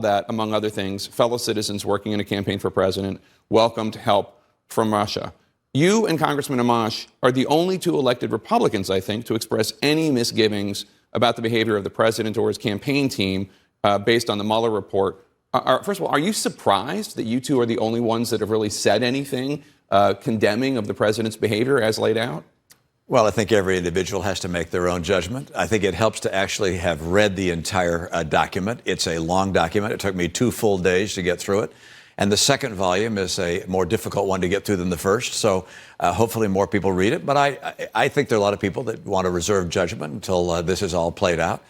that, among other things, fellow citizens working in a campaign for president welcomed help from Russia. You and Congressman Amash are the only two elected Republicans, I think, to express any misgivings about the behavior of the president or his campaign team based on the Mueller report. First of all, are you surprised that you two are the only ones that have really said anything condemning of the president's behavior as laid out? Well, I think every individual has to make their own judgment. I think it helps to actually have read the entire document. It's a long document. It took me 2 full days to get through it. And the second volume is a more difficult one to get through than the first. So hopefully more people read it. But I think there are a lot of people that want to reserve judgment until this is all played out.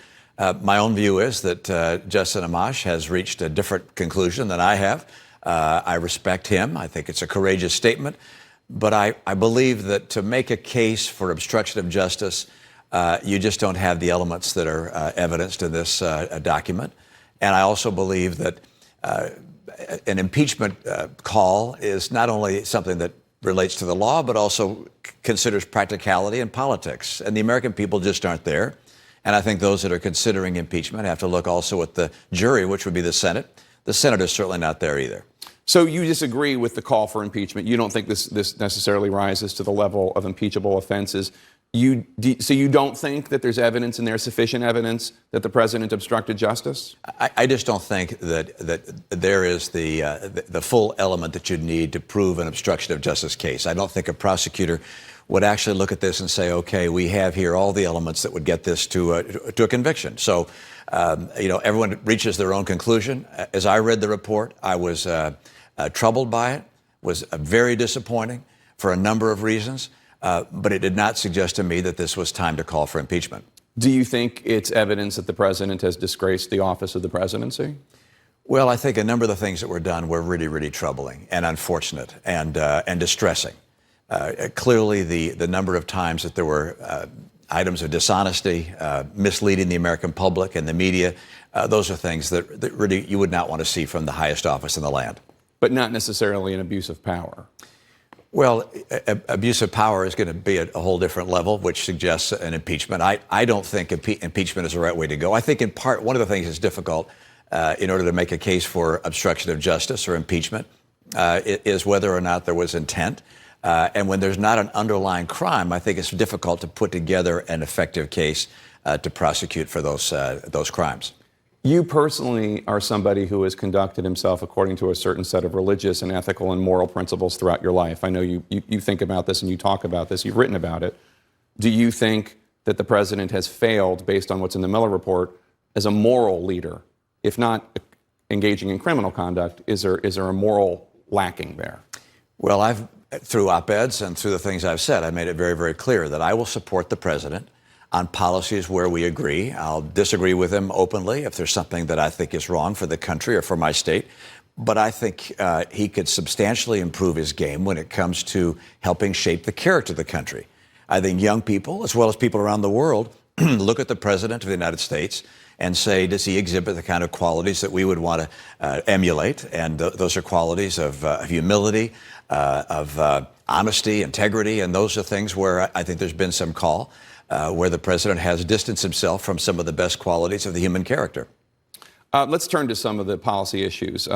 My own view is that Justice Amash has reached a different conclusion than I have. I respect him. I think it's a courageous statement. But I believe that to make a case for obstruction of justice, you just don't have the elements that are evidenced in this document. And I also believe that an impeachment call is not only something that relates to the law, but also considers practicality and politics. And the American people just aren't there. And I think those that are considering impeachment have to look also at the jury, which would be the Senate. The Senate is certainly not there either. So you disagree with the call for impeachment. You don't think this necessarily rises to the level of impeachable offenses. So you don't think that there's evidence and there's sufficient evidence that the president obstructed justice? I just don't think that there is the full element that you'd need to prove an obstruction of justice case. I don't think a prosecutor would actually look at this and say, okay, we have here all the elements that would get this to a conviction. So, everyone reaches their own conclusion. As I read the report, I was troubled by it, was very disappointing for a number of reasons, but it did not suggest to me that this was time to call for impeachment. Do you think it's evidence that the president has disgraced the office of the presidency? Well, I think a number of the things that were done were really, really troubling and unfortunate and distressing. Clearly, the number of times that there were items of dishonesty, misleading the American public and the media, those are things that really you would not want to see from the highest office in the land. But not necessarily an abuse of power. Well, abuse of power is going to be at a whole different level, which suggests an impeachment. I don't think impeachment is the right way to go. I think in part, one of the things that's difficult in order to make a case for obstruction of justice or impeachment is whether or not there was intent. And when there's not an underlying crime, I think it's difficult to put together an effective case to prosecute for those crimes. You personally are somebody who has conducted himself according to a certain set of religious and ethical and moral principles throughout your life. I know you think about this and you talk about this. You've written about it. Do you think that the president has failed, based on what's in the Mueller report, as a moral leader? If not engaging in criminal conduct, is there a moral lacking there? Well, through op-eds and through the things I've said, I made it very, very clear that I will support the president on policies where we agree. I'll disagree with him openly if there's something that I think is wrong for the country or for my state. But I think he could substantially improve his game when it comes to helping shape the character of the country. I think young people, as well as people around the world, look at the president of the United States and say, does he exhibit the kind of qualities that we would want to emulate? And those are qualities of humility, of honesty, integrity, and those are things where I think there's been some call where the president has distanced himself from some of the best qualities of the human character. Let's turn to some of the policy issues.